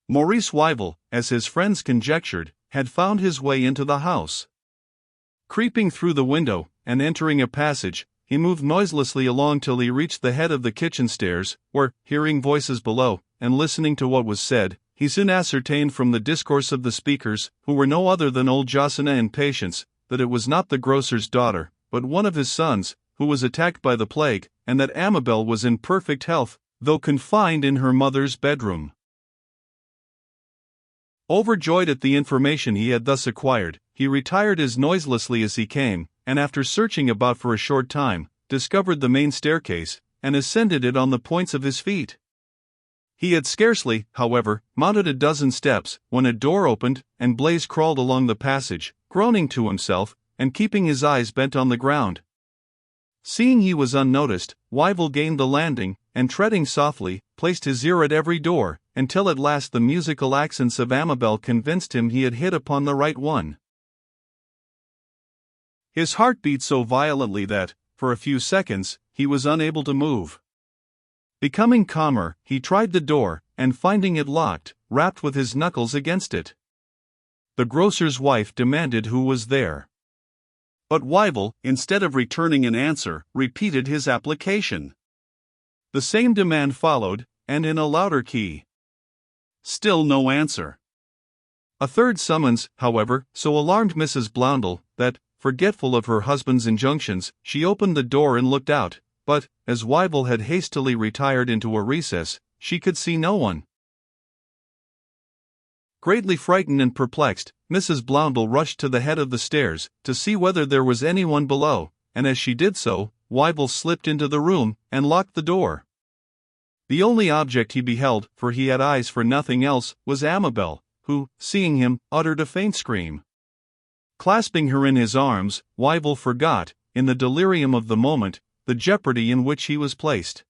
Maurice Wyville, as his friends conjectured, had found his way into the house. Creeping through the window, and entering a passage, he moved noiselessly along till he reached the head of the kitchen stairs, where, hearing voices below, and listening to what was said, he soon ascertained from the discourse of the speakers, who were no other than old Josselin and Patience, that it was not the grocer's daughter, but one of his sons, who was attacked by the plague, and that Amabel was in perfect health, though confined in her mother's bedroom. Overjoyed at the information he had thus acquired, he retired as noiselessly as he came, and after searching about for a short time, discovered the main staircase, and ascended it on the points of his feet. He had scarcely, however, mounted a dozen steps, when a door opened, and Blaise crawled along the passage, groaning to himself, and keeping his eyes bent on the ground. Seeing he was unnoticed, Wyville gained the landing, and treading softly, placed his ear at every door, until at last the musical accents of Amabel convinced him he had hit upon the right one. His heart beat so violently that, for a few seconds, he was unable to move. Becoming calmer, he tried the door, and finding it locked, rapped with his knuckles against it. The grocer's wife demanded who was there. But Wyville, instead of returning an answer, repeated his application. The same demand followed, and in a louder key. Still no answer. A third summons, however, so alarmed Mrs. Blondel, that, forgetful of her husband's injunctions, she opened the door and looked out, but, as Wyville had hastily retired into a recess, she could see no one. Greatly frightened and perplexed, Mrs. Blondel rushed to the head of the stairs, to see whether there was anyone below, and as she did so, Wyville slipped into the room, and locked the door. The only object he beheld, for he had eyes for nothing else, was Amabel, who, seeing him, uttered a faint scream. Clasping her in his arms, Wyville forgot, in the delirium of the moment, the jeopardy in which he was placed.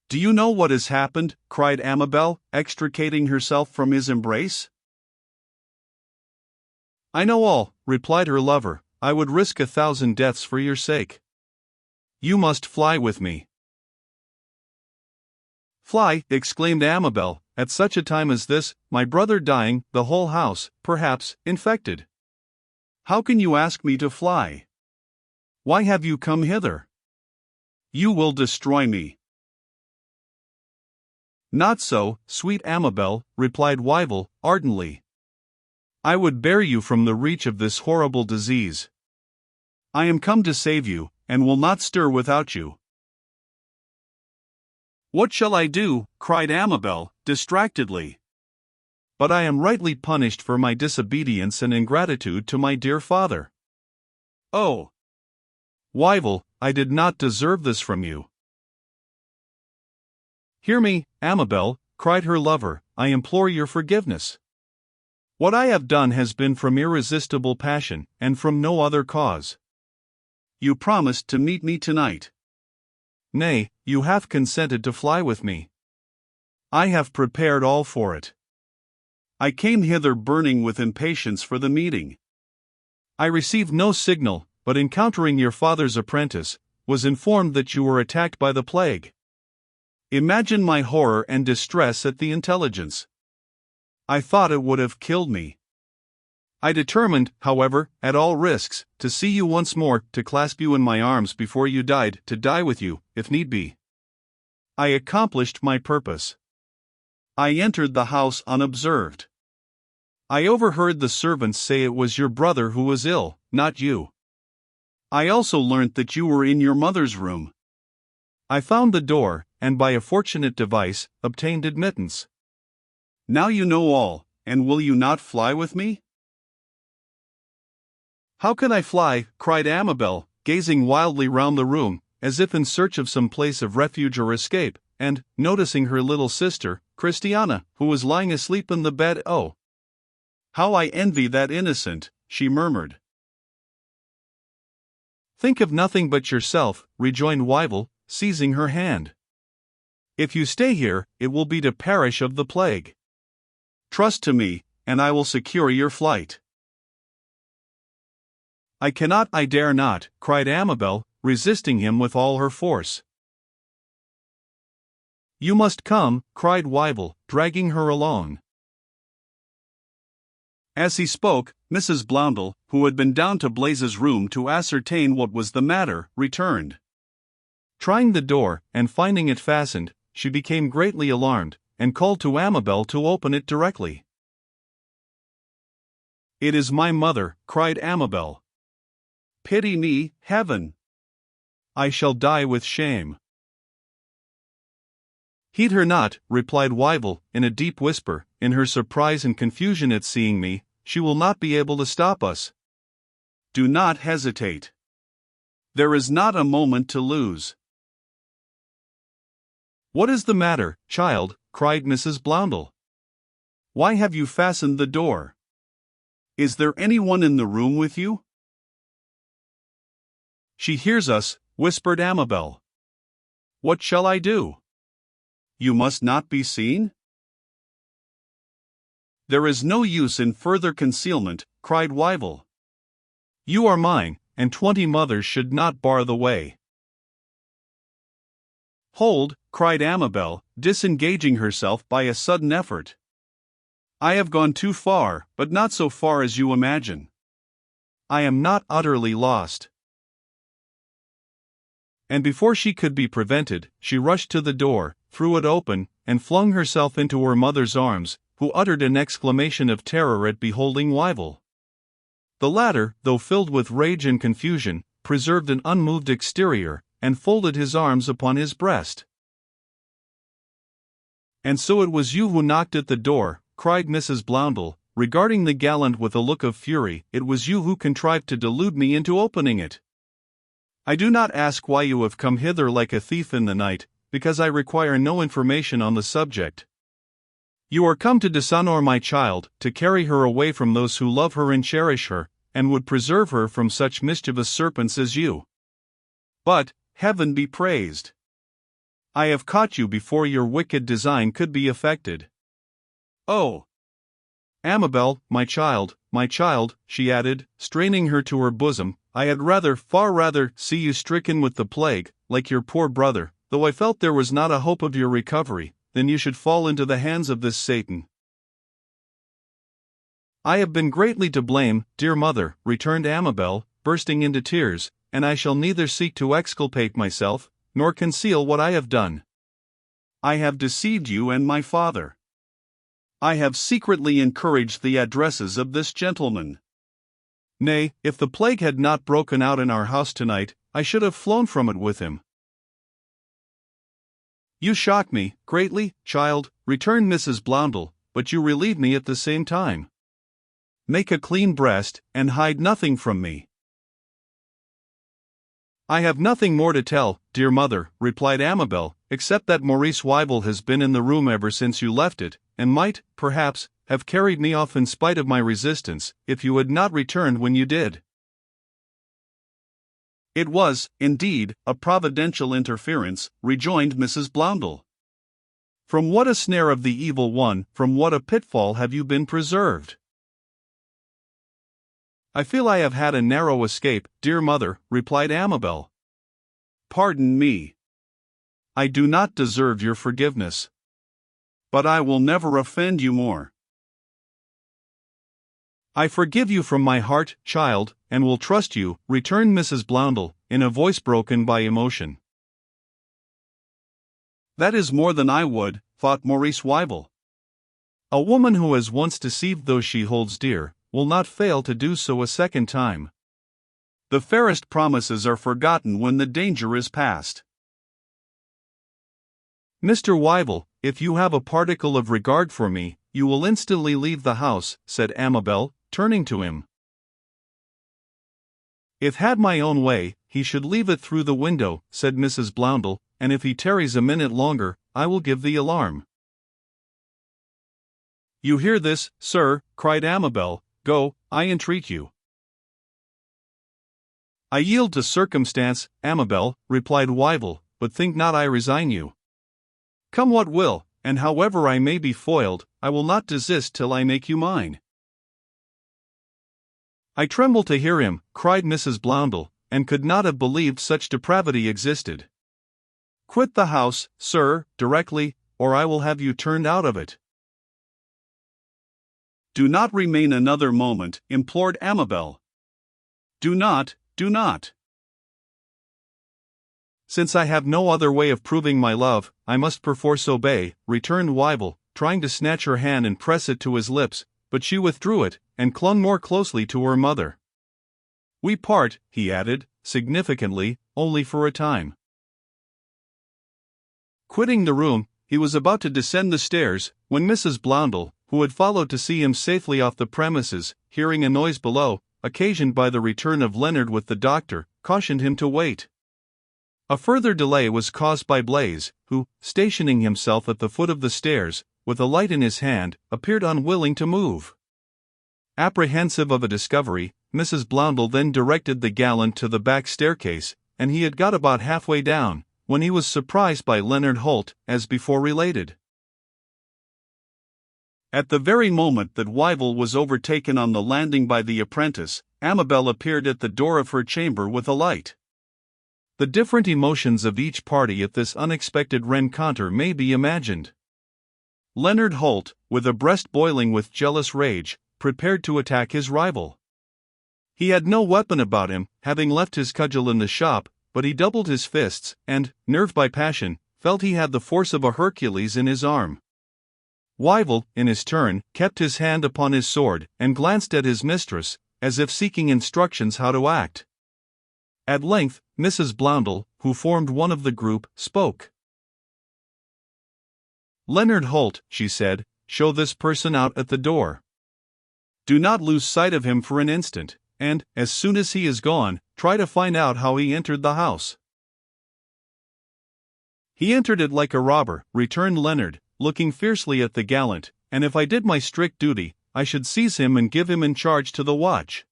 "Do you know what has happened?" cried Amabel, extricating herself from his embrace. "I know all," replied her lover. "I would risk 1,000 deaths for your sake. You must fly with me." "Fly!" exclaimed Amabel, "at such a time as this, my brother dying, the whole house, perhaps, infected. How can you ask me to fly? Why have you come hither? You will destroy me." "Not so, sweet Amabel," replied Wyville, ardently. "I would bear you from the reach of this horrible disease. I am come to save you, and will not stir without you." "What shall I do?" cried Amabel, distractedly. "But I am rightly punished for my disobedience and ingratitude to my dear father. Oh, Wyville, I did not deserve this from you." "Hear me, Amabel," cried her lover, "I implore your forgiveness. What I have done has been from irresistible passion, and from no other cause. You promised to meet me tonight. Nay, you have consented to fly with me. I have prepared all for it. I came hither burning with impatience for the meeting. I received no signal, but encountering your father's apprentice, was informed that you were attacked by the plague. Imagine my horror and distress at the intelligence. I thought it would have killed me. I determined, however, at all risks, to see you once more, to clasp you in my arms before you died, to die with you, if need be. I accomplished my purpose. I entered the house unobserved. I overheard the servants say it was your brother who was ill, not you. I also learnt that you were in your mother's room. I found the door, and by a fortunate device, obtained admittance. Now you know all, and will you not fly with me?" "How can I fly?" cried Amabel, gazing wildly round the room, as if in search of some place of refuge or escape, and, noticing her little sister, Christiana, who was lying asleep in the bed. "Oh, how I envy that innocent," she murmured. "Think of nothing but yourself," rejoined Wyville, seizing her hand. "If you stay here, it will be to perish of the plague. Trust to me, and I will secure your flight." "I cannot, I dare not," cried Amabel, resisting him with all her force. You must come, cried Wyville, dragging her along. As he spoke, Mrs. Bloundell, who had been down to Blaze's room to ascertain what was the matter, returned. Trying the door, and finding it fastened, she became greatly alarmed, and called to Amabel to open it directly. "It is my mother," cried Amabel. "Pity me, heaven! I shall die with shame." "Heed her not," replied Wyville, in a deep whisper, in her surprise and confusion at seeing me. "She will not be able to stop us." "Do not hesitate. There is not a moment to lose." "What is the matter, child?" cried Mrs. Bloundell. "Why have you fastened the door? Is there anyone in the room with you?" "She hears us," whispered Amabel. "What shall I do? You must not be seen?" "There is no use in further concealment," cried Wyville. "You are mine, and 20 mothers should not bar the way." "Hold," cried Amabel, disengaging herself by a sudden effort. "I have gone too far, but not so far as you imagine. I am not utterly lost." And before she could be prevented, she rushed to the door, threw it open, and flung herself into her mother's arms, who uttered an exclamation of terror at beholding Wyville. The latter, though filled with rage and confusion, preserved an unmoved exterior, and folded his arms upon his breast. "And so it was you who knocked at the door," cried Mrs. Bloundell, regarding the gallant with a look of fury. "It was you who contrived to delude me into opening it. I do not ask why you have come hither like a thief in the night, because I require no information on the subject. You are come to dishonor my child, to carry her away from those who love her and cherish her, and would preserve her from such mischievous serpents as you. But, heaven be praised! I have caught you before your wicked design could be effected. Oh! Amabel, my child," she added, straining her to her bosom, "I had far rather, see you stricken with the plague, like your poor brother, though I felt there was not a hope of your recovery, than you should fall into the hands of this Satan." "I have been greatly to blame, dear mother," returned Amabel, bursting into tears, "and I shall neither seek to exculpate myself, nor conceal what I have done. I have deceived you and my father. I have secretly encouraged the addresses of this gentleman. Nay, if the plague had not broken out in our house tonight, I should have flown from it with him." "You shock me, greatly, child," returned Mrs. Bloundell, "but you relieve me at the same time. Make a clean breast, and hide nothing from me." "I have nothing more to tell, dear mother," replied Amabel, "except that Maurice Wyville has been in the room ever since you left it, and might, perhaps, have carried me off in spite of my resistance, if you had not returned when you did." "It was, indeed, a providential interference," rejoined Mrs. Bloundell. "From what a snare of the evil one, from what a pitfall have you been preserved!" "I feel I have had a narrow escape, dear mother," replied Amabel. "Pardon me. I do not deserve your forgiveness. But I will never offend you more." "I forgive you from my heart, child, and will trust you," returned Mrs. Bloundell, in a voice broken by emotion. "That is more than I would," thought Maurice Wyville. "A woman who has once deceived those she holds dear, will not fail to do so a second time. The fairest promises are forgotten when the danger is past." "Mr. Wyville, if you have a particle of regard for me, you will instantly leave the house," said Amabel, turning to him. "If had my own way, he should leave it through the window," said Mrs. Bloundell, "and if he tarries a minute longer, I will give the alarm." "You hear this, sir," cried Amabel. "Go, I entreat you." "I yield to circumstance, Amabel," replied Wyville, "but think not I resign you. Come what will, and however I may be foiled, I will not desist till I make you mine." "I tremble to hear him," cried Mrs. Bloundell, and could not have believed such depravity existed. Quit the house, sir, directly, or I will have you turned out of it. Do not remain another moment, implored Amabel. Do not, do not. Since I have no other way of proving my love, I must perforce obey, returned Wyville, trying to snatch her hand and press it to his lips, but she withdrew it, and clung more closely to her mother. We part, he added, significantly, only for a time. Quitting the room, he was about to descend the stairs, when Mrs. Blondel, who had followed to see him safely off the premises, hearing a noise below, occasioned by the return of Leonard with the doctor, cautioned him to wait. A further delay was caused by Blaise, who, stationing himself at the foot of the stairs, with a light in his hand, appeared unwilling to move. Apprehensive of a discovery, Mrs. Blondel then directed the gallant to the back staircase, and he had got about halfway down, when he was surprised by Leonard Holt, as before related. At the very moment that Wyville was overtaken on the landing by the apprentice, Amabel appeared at the door of her chamber with a light. The different emotions of each party at this unexpected rencontre may be imagined. Leonard Holt, with a breast boiling with jealous rage, prepared to attack his rival. He had no weapon about him, having left his cudgel in the shop, but he doubled his fists, and, nerved by passion, felt he had the force of a Hercules in his arm. Wyville, in his turn, kept his hand upon his sword, and glanced at his mistress, as if seeking instructions how to act. At length, Mrs. Blondel, who formed one of the group, spoke. "Leonard Holt," she said, "show this person out at the door. Do not lose sight of him for an instant, and, as soon as he is gone, try to find out how he entered the house." "He entered it like a robber," returned Leonard, looking fiercely at the gallant, "and if I did my strict duty, I should seize him and give him in charge to the watch.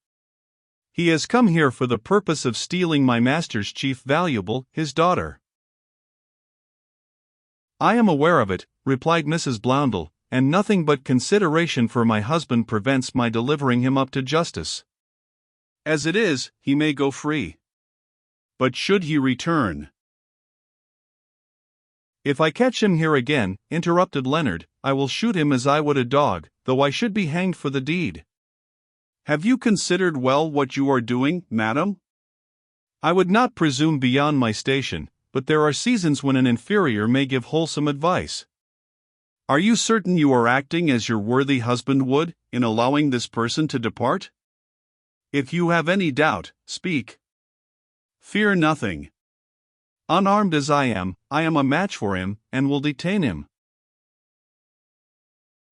He has come here for the purpose of stealing my master's chief valuable, his daughter." "I am aware of it," replied Mrs. Blondel, "and nothing but consideration for my husband prevents my delivering him up to justice. As it is, he may go free. But should he return—" "If I catch him here again," interrupted Leonard, "I will shoot him as I would a dog, though I should be hanged for the deed." "Have you considered well what you are doing, madam?" "I would not presume beyond my station, but there are seasons when an inferior may give wholesome advice." "Are you certain you are acting as your worthy husband would, in allowing this person to depart? If you have any doubt, speak." "Fear nothing. Unarmed as I am a match for him, and will detain him."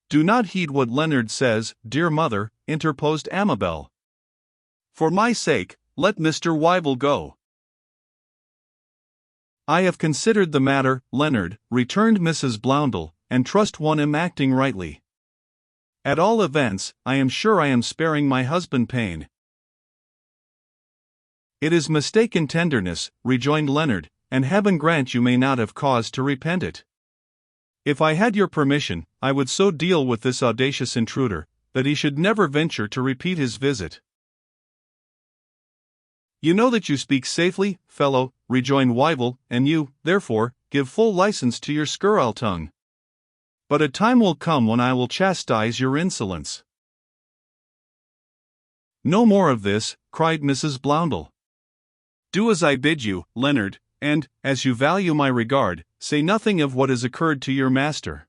"Do not heed what Leonard says, dear mother," interposed Amabel. "For my sake, let Mr. Wyville go." "I have considered the matter, Leonard," returned Mrs. Blondel, "and trust one am acting rightly. At all events, I am sure I am sparing my husband pain." "It is mistaken tenderness," rejoined Leonard, "and heaven grant you may not have cause to repent it. If I had your permission, I would so deal with this audacious intruder, that he should never venture to repeat his visit." "You know that you speak safely, fellow," rejoined Wyville, "and you, therefore, give full license to your scurril tongue. But a time will come when I will chastise your insolence." "No more of this," cried Mrs. Blondel. "Do as I bid you, Leonard, and, as you value my regard, say nothing of what has occurred to your master."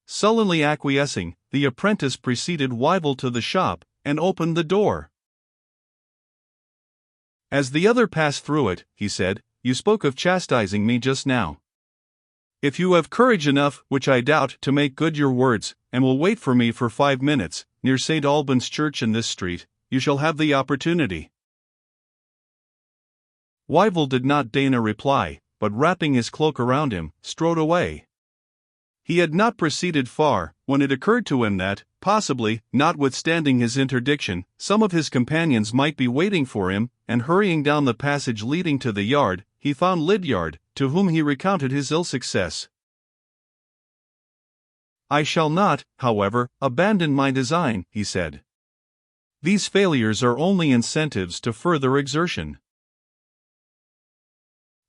Sullenly acquiescing, the apprentice preceded Wyville to the shop, and opened the door. "As the other passed through it," he said, "you spoke of chastising me just now. If you have courage enough, which I doubt, to make good your words, and will wait for me for 5 minutes, near St. Albans Church in this street, you shall have the opportunity." Wyville did not deign a reply, but wrapping his cloak around him, strode away. He had not proceeded far, when it occurred to him that, possibly, notwithstanding his interdiction, some of his companions might be waiting for him, and hurrying down the passage leading to the yard, he found Lydiard, to whom he recounted his ill success. "I shall not, however, abandon my design," he said. "These failures are only incentives to further exertion.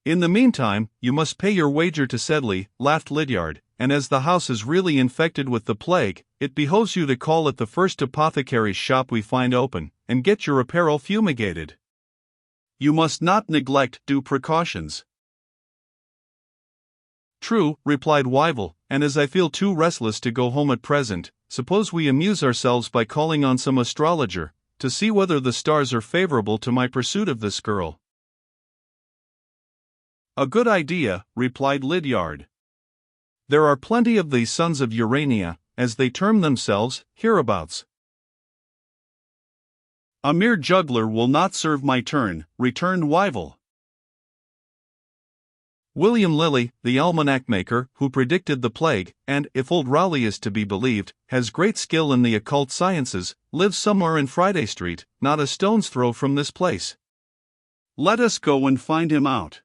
In the meantime, you must pay your wager to Sedley, laughed Lydiard, and as the house is really infected with the plague, it behoves you to call at the first apothecary's shop we find open, and get your apparel fumigated. You must not neglect due precautions. True, replied Wyville, and as I feel too restless to go home at present, suppose we amuse ourselves by calling on some astrologer, to see whether the stars are favorable to my pursuit of this girl. A good idea, replied Lydiard. There are plenty of the sons of Urania, as they term themselves, hereabouts. A mere juggler will not serve my turn, returned Wyville. William Lilly, the almanac maker, who predicted the plague, and, if old Raleigh is to be believed, has great skill in the occult sciences, lives somewhere in Friday Street, not a stone's throw from this place. Let us go and find him out.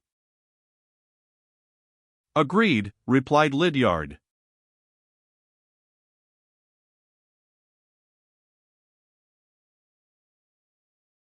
Agreed, replied Lydiard.